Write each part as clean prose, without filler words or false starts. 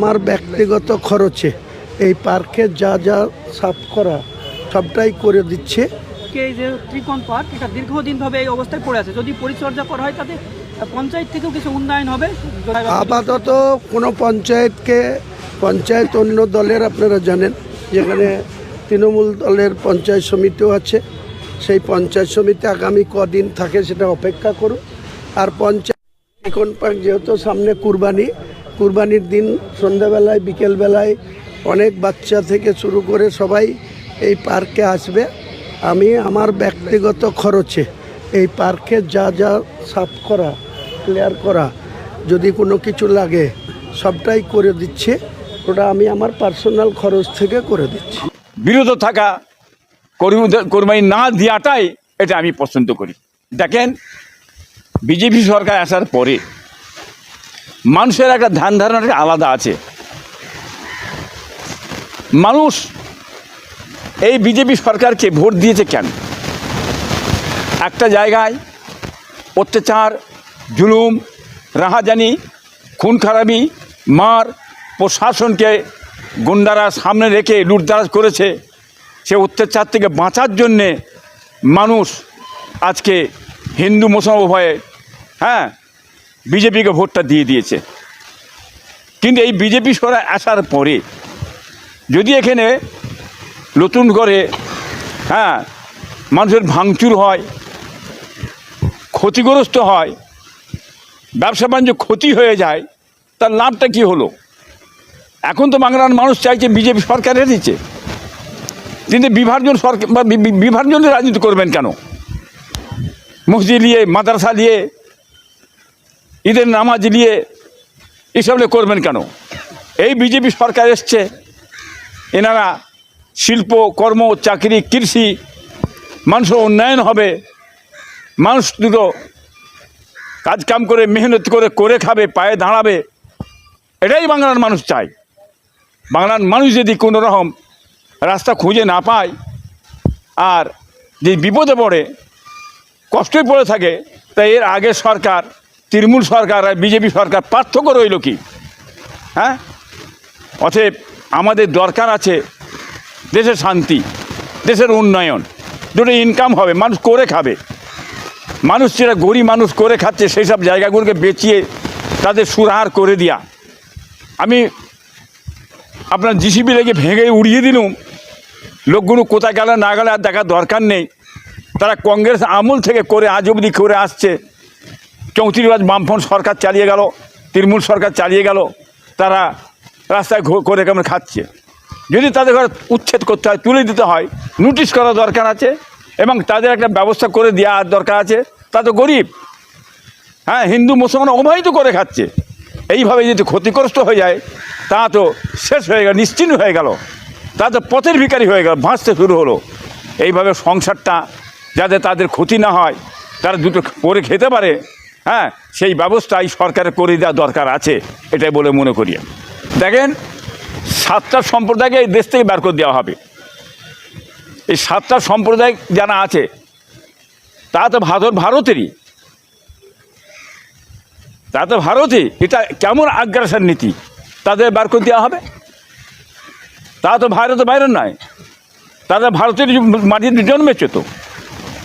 আমার ব্যক্তিগত খরচে এই পার্কে যা যা সাফ করা সবটাই করে দিচ্ছে। এই যে ত্রিকোণ পার্ক এটা দীর্ঘদিনভাবে এই অবস্থায় পড়ে আছে, যদি পরিচর্যা করা হয় তাতে পঞ্চায়েত থেকেও কিছু উন্নয়ন হবে। আপাতত কোনো পঞ্চায়েত অন্য দলের আপনারা জানেন, যেখানে তৃণমূল দলের পঞ্চায়েত সমিতিও আছে। সেই পঞ্চায়েত সমিতি আগামী কদিন থাকে সেটা অপেক্ষা করুন। আর পঞ্চায়েত ত্রিকোণ পার্ক যেহেতু সামনে কুরবানির দিন সন্ধ্যাবেলায় বিকেলবেলায় অনেক বাচ্চা থেকে শুরু করে সবাই এই পার্কে আসবে। আমি আমার ব্যক্তিগত খরচে এই পার্কে যা যা সাফ করা ক্লিয়ার করা যদি কোনো কিছু লাগে সবটাই করে দিচ্ছে। ওটা আমি আমার পার্সোনাল খরচ থেকে করে দিচ্ছি। বিরত থাকা কোরবানি না দেওয়াটাই এটা আমি পছন্দ করি। দেখেন, বিজেপি সরকার আসার পরে মানুষের একটা ধ্যান ধারণাটা আলাদা আছে। মানুষ এই বিজেপি সরকারকে ভোট দিয়েছে কেন? একটা জায়গায় অত্যাচার, জুলুম, রাহাজানি, খুন খারাপি, মার, প্রশাসনকে গুন্ডারা সামনে রেখে লুটতরাজ করেছে। সে অত্যাচার থেকে বাঁচার জন্যে মানুষ আজকে হিন্দু মুসলমান উভয়ে বিজেপিকে ভোটটা দিয়ে দিয়েছে। কিন্তু এই বিজেপি সরকার আসার পরে যদি এখানে নতুন করে মানুষের ভাঙচুর হয়, ক্ষতিগ্রস্ত হয়, ব্যবসা বাণিজ্য ক্ষতি হয়ে যায়, তার লাভটা কি হলো? এখন তো বাংলার মানুষ চাইছে বিজেপি সরকার এসেছে, কিন্তু বিভাজন সরকার বা বিভাজনের রাজনীতি করবেন কেন? মসজিদ নিয়ে, মাদ্রাসা নিয়ে, ঈদের নামাজ নিয়ে এসব করবেন কেন? এই বিজেপি সরকার এসছে, এনারা শিল্প, কর্ম, চাকরি, কৃষি, মানুষের উন্নয়ন হবে, মানুষ দুটো কাজকাম করে মেহনত করে খাবে, পায়ে দাঁড়াবে, এটাই বাংলার মানুষ চায়। বাংলার মানুষ যদি কোনো রকম রাস্তা খুঁজে না পায় আর যে বিপদে পড়ে, কষ্টে পড়ে থাকে, তাই এর আগে সরকার, তৃণমূল সরকার আর বিজেপি সরকার পার্থক্য রইল কি? অতএব আমাদের দরকার আছে দেশের শান্তি, দেশের উন্নয়ন, দুটো ইনকাম হবে, মানুষ করে খাবে। মানুষ যেটা গরিব মানুষ করে খাচ্ছে সেই সব জায়গাগুলোকে বেচিয়ে তাদের সুরাহার করে দেওয়া। আমি আপনার জিসিবি লেগে ভেঙে উড়িয়ে দিলুম, লোকগুলো কোথায় গেল না গেলে আর দেখার দরকার নেই। তারা কংগ্রেস আমল থেকে করে আজ অবধি করে আসছে। 34 বছর বামফ্রন্ট সরকার চালিয়ে গেল, তৃণমূল সরকার চালিয়ে গেল, তারা রাস্তায় করে কেমন খাচ্ছে। যদি তাদের ঘরে উচ্ছেদ করতে হয়, তুলে দিতে হয়, নোটিশ করা দরকার আছে এবং তাদের একটা ব্যবস্থা করে দেওয়ার দরকার আছে। তা তো গরিব, হিন্দু মুসলমান উভয়ই তো করে খাচ্ছে। এইভাবে যদি ক্ষতিগ্রস্ত হয়ে যায় তা তো শেষ হয়ে গেল, নিশ্চিহ্ন হয়ে গেল, তা তো পথের ভিখারি হয়ে গেল, ভাসতে শুরু হলো। এইভাবে সংসারটা যাতে তাদের ক্ষতি না হয়, তারা দুটো করে খেতে পারে, সেই ব্যবস্থাই সরকারের করে দেওয়া দরকার আছে, এটাই বলে মনে করি। দেখেন, 7টা সম্প্রদায়কে এই দেশ থেকে বের করে দেওয়া হবে। এই 7টা সম্প্রদায় যারা আছে তা তো ভারতেরই, এটা কেমন আগ্রাসন নীতি? তাদের বের করে দেওয়া হবে? তা তো ভারতের বাইরে নয়, তাদের ভারতের মাটিতে জন্মেছে, তো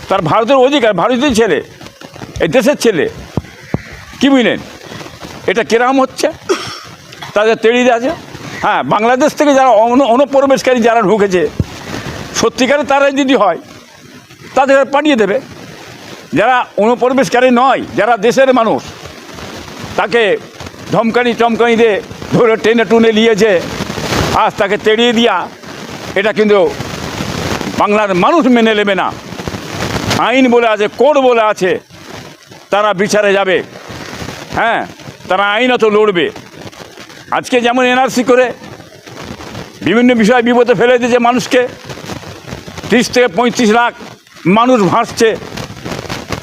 তার ভারতের অধিকার, ভারতীয় ছেলে, এই দেশের ছেলে। কি বুঝলেন এটা কেরাম হচ্ছে? তাদের তেড়িয়ে আছে। বাংলাদেশ থেকে যারা অনুপ্রবেশকারী যারা ঢুকেছে, সত্যিকারে তারাই যদি হয় তাদের পাঠিয়ে দেবে। যারা অনুপ্রবেশকারী নয়, যারা দেশের মানুষ, তাকে ধমকানি দিয়ে ধরে টেনে টুনে নিয়েছে, আজ তাকে তেড়িয়ে দিয়া, এটা কিন্তু বাংলার মানুষ মেনে নেবে না। আইন বলে আছে, কোড বলে আছে, তারা বিচারে যাবে, তারা আইনত লড়বে। আজকে যেমন এনআরসি করে বিভিন্ন বিষয় বিপদে ফেলে দিয়েছে মানুষকে, 30 থেকে 35 লাখ মানুষ ভাসছে,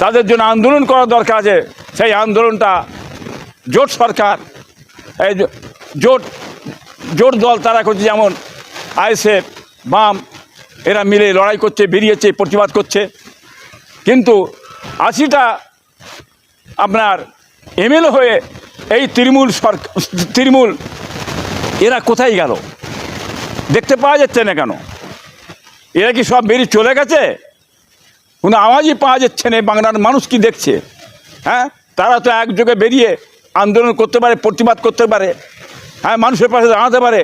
তাদের জন্য আন্দোলন করা দরকার আছে। সেই আন্দোলনটা জোট সরকার, এই জোট দল তারা করছে, যেমন আইএসএফ, বাম, এরা মিলে লড়াই করছে, বেরিয়েছে, প্রতিবাদ করছে। কিন্তু 80টা আপনার এমএলএ হয়ে এই তৃণমূল এরা কোথায় গেল? দেখতে পাওয়া যাচ্ছে না কেন? এরা কি সব বেরিয়ে চলে গেছে? কোনো আওয়াজই পাওয়া যাচ্ছে না। বাংলার মানুষ কি দেখছে? হ্যাঁ, তারা তো একযোগে বেরিয়ে আন্দোলন করতে পারে, প্রতিবাদ করতে পারে, হ্যাঁ, মানুষের পাশে দাঁড়াতে পারে।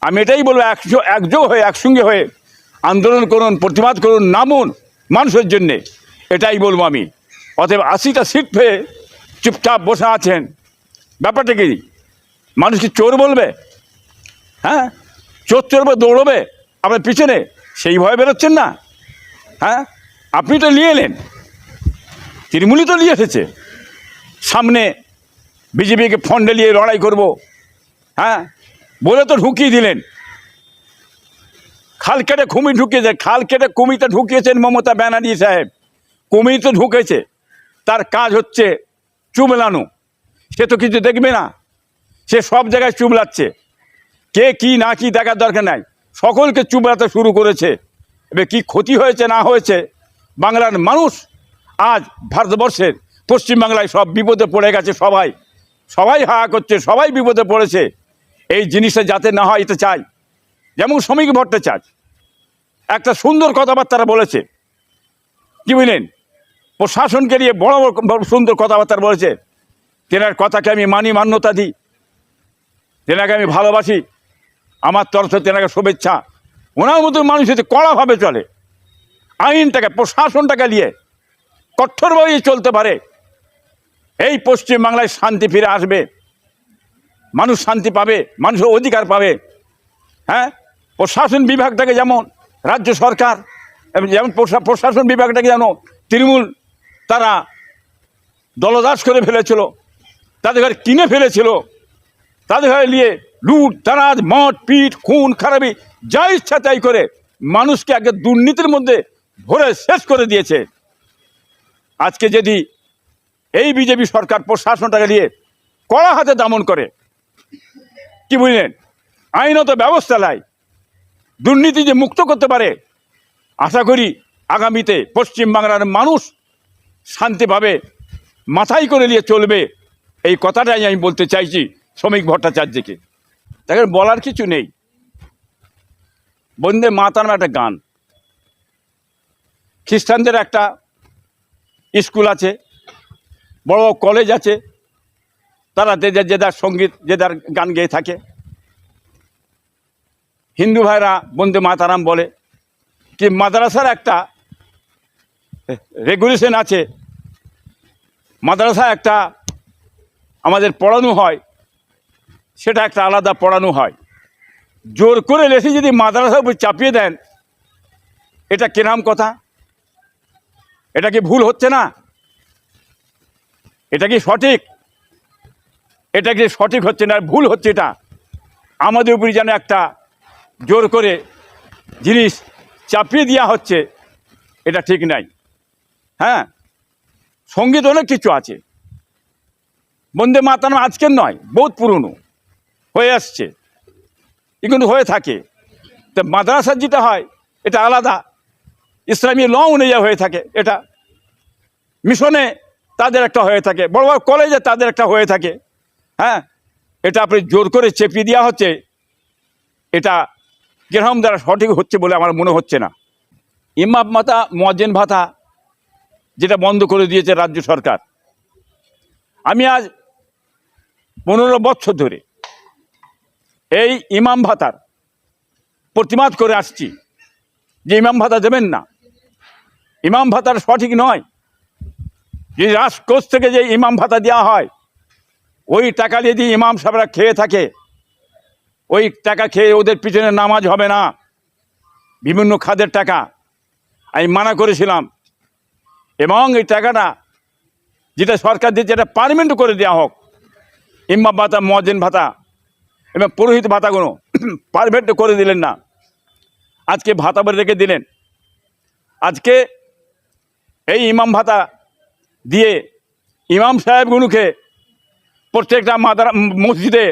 আমি এটাই বলবো, একযোগ হয়ে একসঙ্গে হয়ে আন্দোলন করুন, প্রতিবাদ করুন, নামুন মানুষের জন্যে, এটাই বলবো আমি। অতএব 80টা সিট পেয়ে চুপচাপ বসে আছেন, ব্যাপারটা কি? মানুষ কি চোর বলবে? হ্যাঁ, চোর চোরবে দৌড়বে আপনার পিছনে, সেই ভয়ে বেরোচ্ছেন না? হ্যাঁ, আপনি তো নিয়ে এলেন, তৃণমূলই তো নিয়ে এসেছে সামনে, বিজেপিকে ফন্ডে নিয়ে লড়াই করব, হ্যাঁ বলে তো ঢুকিয়ে দিলেন। খাল কেটে কুমির ঢুকিয়েছে, খাল কেটে কুমিরটা ঢুকিয়েছেন মমতা ব্যানার্জি সাহেব। কুমির তো ঢুকেছে, তার কাজ হচ্ছে চুবলানো। সে তো কিছু দেখবে না, সে সব জায়গায় চুবলাচ্ছে। কে কি না কি দেখার দরকার নাই, সকলকে চুবলাতে শুরু করেছে। এবার কী ক্ষতি হয়েছে না হয়েছে, বাংলার মানুষ আজ ভারতবর্ষের পশ্চিমবাংলায় সব বিপদে পড়ে গেছে। সবাই সবাই হাহা করছে, সবাই বিপদে পড়েছে। এই জিনিসটা যাতে না হয় এটা চাই। যেমন শ্রমিক ভট্টাচার্য একটা সুন্দর কথাবার্তা বলেছে, কি বুঝলেন, প্রশাসনকে নিয়ে বড় বড় সুন্দর কথাবার্তা বলেছে। তেনার কথাকে আমি মানি, মান্যতা দিই, তেনাকে আমি ভালোবাসি, আমার তরফ থেকে তেনাকে শুভেচ্ছা। ওনার মতো মানুষ হচ্ছে কড়াভাবে চলে, আইনটাকে প্রশাসনটাকে নিয়ে কঠোরভাবে চলতে পারে। এই পশ্চিমবাংলায় শান্তি ফিরে আসবে, মানুষ শান্তি পাবে, মানুষের অধিকার পাবে। হ্যাঁ, প্রশাসন বিভাগটাকে যেমন রাজ্য সরকার, যেমন প্রশাসন বিভাগটাকে যেন তৃণমূল তারা দলদাস করে ফেলেছিল, তাদের ঘরে কিনে ফেলেছিল, তাদের ঘরে নিয়ে লুট তারাজ মদ পিট খুন খারাপি যা ইচ্ছা তাই করে মানুষকে আগে দুর্নীতির মধ্যে ভরে শেষ করে দিয়েছে। আজকে যদি এই বিজেপি সরকার প্রশাসনটাকে নিয়ে কড়া হাতে দমন করে, কি বুঝলেন, আইনত ব্যবস্থা নেয়, দুর্নীতি যে মুক্ত করতে পারে, আশা করি আগামীতে পশ্চিমবাংলার মানুষ শান্তিভাবে মাথায় করে নিয়ে চলবে। এই কথাটাই আমি বলতে চাইছি শ্রমিক ভট্টাচার্যকে। তাকে বলার কিছু নেই। বন্দে মাতরম একটা গান, খ্রিস্টানদের একটা স্কুল আছে, বড় কলেজ আছে, তারা যে যার সঙ্গীত যে যার গান গেয়ে থাকে। হিন্দু ভাইরা বন্দে মাতারাম বলে। কি মাদ্রাসার একটা রেগুলেশন আছে, মাদ্রাসা একটা আমাদের পড়ানো হয়, সেটা একটা আলাদা পড়ানো হয়। জোর করে লেসে যদি মাদ্রাসার উপর চাপিয়ে দেন, এটা কিরকম কথা? এটা কি ভুল হচ্ছে না? এটা কি সঠিক? এটা কি সঠিক হচ্ছে না, ভুল হচ্ছে? এটা আমাদের উপরে যেন একটা জোর করে জিনিস চাপিয়ে দেওয়া হচ্ছে, এটা ঠিক নাই। হ্যাঁ, সঙ্গীত অনেক কিছু আছে, বন্দে মাতরম আজকের নয়, বহুত পুরনো হয়ে আসছে, কিন্তু হয়ে থাকে। তো মাদ্রাসার যেটা হয় এটা আলাদা, ইসলামী ল অনুযায়ী হয়ে থাকে। এটা মিশনে তাদের একটা হয়ে থাকে, বড় বড় কলেজে তাদের একটা হয়ে থাকে। হ্যাঁ, এটা আপনি জোর করে চেপিয়ে দেওয়া হচ্ছে, এটা কিরকম দ্বারা সঠিক হচ্ছে বলে আমার মনে হচ্ছে না। ইমাম ভাতা, মুয়াজ্জিন ভাতা যেটা বন্ধ করে দিয়েছে রাজ্য সরকার, আমি আজ 15 বছর ধরে এই ইমাম ভাতার প্রতিবাদ করে আসছি যে ইমাম ভাতা দেবেন না, ইমাম ভাতার সঠিক নয়। যে রাজকোষ থেকে যে ইমাম ভাতা দেওয়া হয়, ওই টাকা দিয়ে যদি ইমাম সাহেবরা খেয়ে থাকে, ওই টাকা খেয়ে ওদের পিছনে নামাজ হবে না, বিভিন্ন খাদের টাকা। আমি মানা করেছিলাম, এবং এই টাকাটা যেটা সরকার দিচ্ছে এটা পার্মানেন্ট করে দেওয়া হোক। ইমাম ভাতা, মুয়াজ্জিন ভাতা এবং পুরোহিত ভাতাগুলো পারমানেন্ট করে দিলেন না, আজকে ভাতা বলে রেখে দিলেন। আজকে এই ইমাম ভাতা দিয়ে ইমাম সাহেবগুলোকে প্রত্যেকটা মসজিদে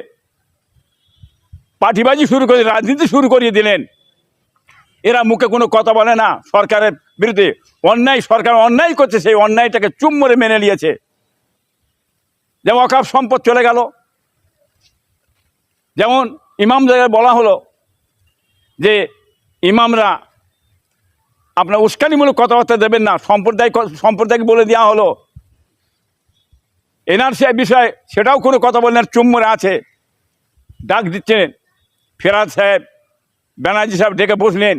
পার্টিবাজি শুরু করে, রাজনীতি শুরু করিয়ে দিলেন। এরা মুখে কোনো কথা বলে না সরকারের বিরুদ্ধে। অন্যায়, সরকার অন্যায় করছে, সেই অন্যায়টাকে চুপ মেরে মেনে নিয়েছে। যেমন ওয়াকফ সম্পদ চলে গেল, যেমন ইমামদের বলা হলো যে ইমামরা আপনার উস্কানিমূলক কথাবার্তা দেবেন না, সম্প্রদায়কে বলে দেওয়া হলো। এনআরসি বিষয়ে সেটাও কোনো কথা বলেন, চুম্বরে আছে, ডাক দিচ্ছেন। ফেরাজ সাহেব, ব্যানার্জি সাহেব ডেকে বসলেন,